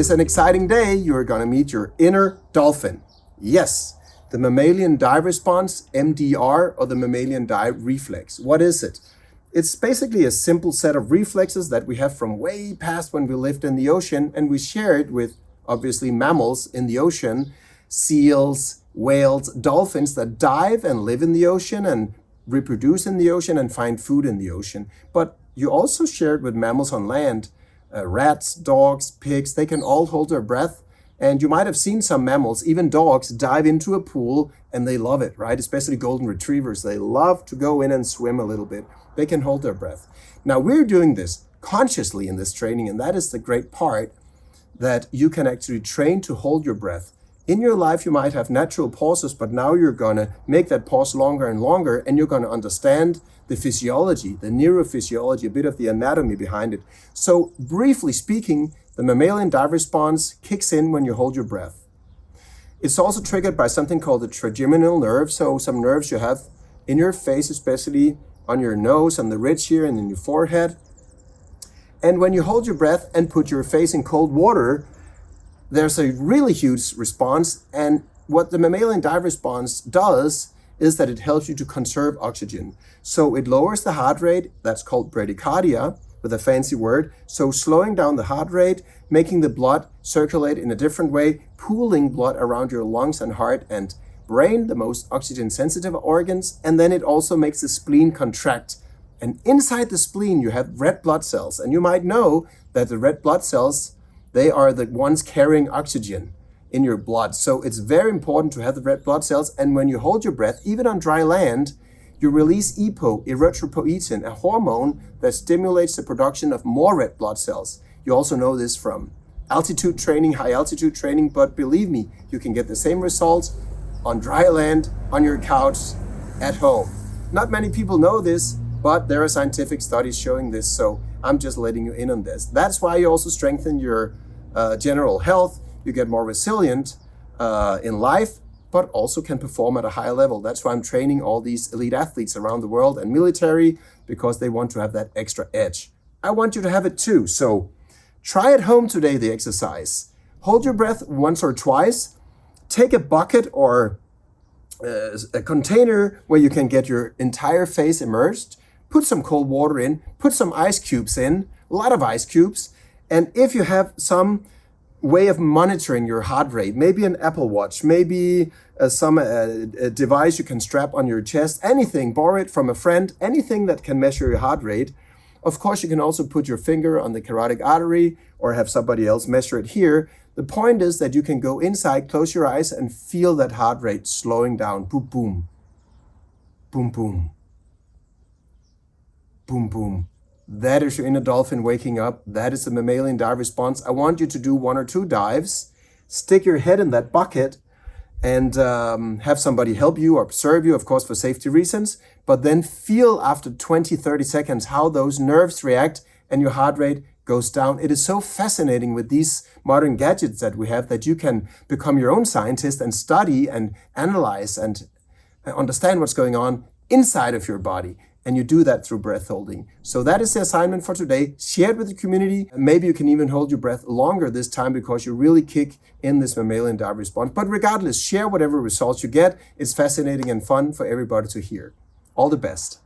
is an exciting day. You're going to meet your inner dolphin. Yes, the Mammalian Dive Response, MDR, or the Mammalian Dive Reflex. What is it? It's basically a simple set of reflexes that we have from way past when we lived in the ocean, and we share it with, obviously, mammals in the ocean, seals, whales, dolphins that dive and live in the ocean and reproduce in the ocean and find food in the ocean. But you also share it with mammals on land. Rats, dogs, pigs, they can all hold their breath. And you might have seen some mammals, even dogs, dive into a pool and they love it, right? Especially golden retrievers. They love to go in and swim a little bit. They can hold their breath. Now we're doing this consciously in this training, and that is the great part, that you can actually train to hold your breath. In your life, you might have natural pauses, but now you're gonna make that pause longer and longer, and you're gonna understand the physiology, the neurophysiology, a bit of the anatomy behind it. So briefly speaking, the mammalian dive response kicks in when you hold your breath. It's also triggered by something called the trigeminal nerve. So some nerves you have in your face, especially on your nose, on the ridge here, and in your forehead. And when you hold your breath and put your face in cold water, there's a really huge response. And what the mammalian dive response does is that it helps you to conserve oxygen. So it lowers the heart rate. That's called bradycardia, with a fancy word. So slowing down the heart rate, making the blood circulate in a different way, pooling blood around your lungs and heart and brain, the most oxygen sensitive organs. And then it also makes the spleen contract. And inside the spleen, you have red blood cells. And you might know that the red blood cells, they are the ones carrying oxygen in your blood. So it's very important to have the red blood cells. And when you hold your breath, even on dry land, you release EPO, erythropoietin, a hormone that stimulates the production of more red blood cells. You also know this from altitude training, high altitude training, but believe me, you can get the same results on dry land, on your couch, at home. Not many people know this, but there are scientific studies showing this, so I'm just letting you in on this. That's why you also strengthen your general health. You get more resilient in life, but also can perform at a high level. That's why I'm training all these elite athletes around the world and military, because they want to have that extra edge. I want you to have it too. So try at home today the exercise. Hold your breath once or twice. Take a bucket or a container where you can get your entire face immersed. Put some cold water in, put some ice cubes in, a lot of ice cubes. And if you have some way of monitoring your heart rate, maybe an Apple Watch, maybe some device you can strap on your chest, anything, borrow it from a friend, anything that can measure your heart rate. Of course, you can also put your finger on the carotid artery or have somebody else measure it here. The point is that you can go inside, close your eyes, and feel that heart rate slowing down. Boom, boom, boom, boom. Boom, boom. That is your inner dolphin waking up. That is the mammalian dive response. I want you to do 1 or 2 dives, stick your head in that bucket, and have somebody help you or observe you, of course, for safety reasons, but then feel after 20, 30 seconds how those nerves react and your heart rate goes down. It is so fascinating with these modern gadgets that we have that you can become your own scientist and study and analyze and understand what's going on inside of your body. And you do that through breath holding. So that is the assignment for today. Share it with the community. Maybe you can even hold your breath longer this time because you really kick in this mammalian dive response. But regardless, share whatever results you get. It's fascinating and fun for everybody to hear. All the best.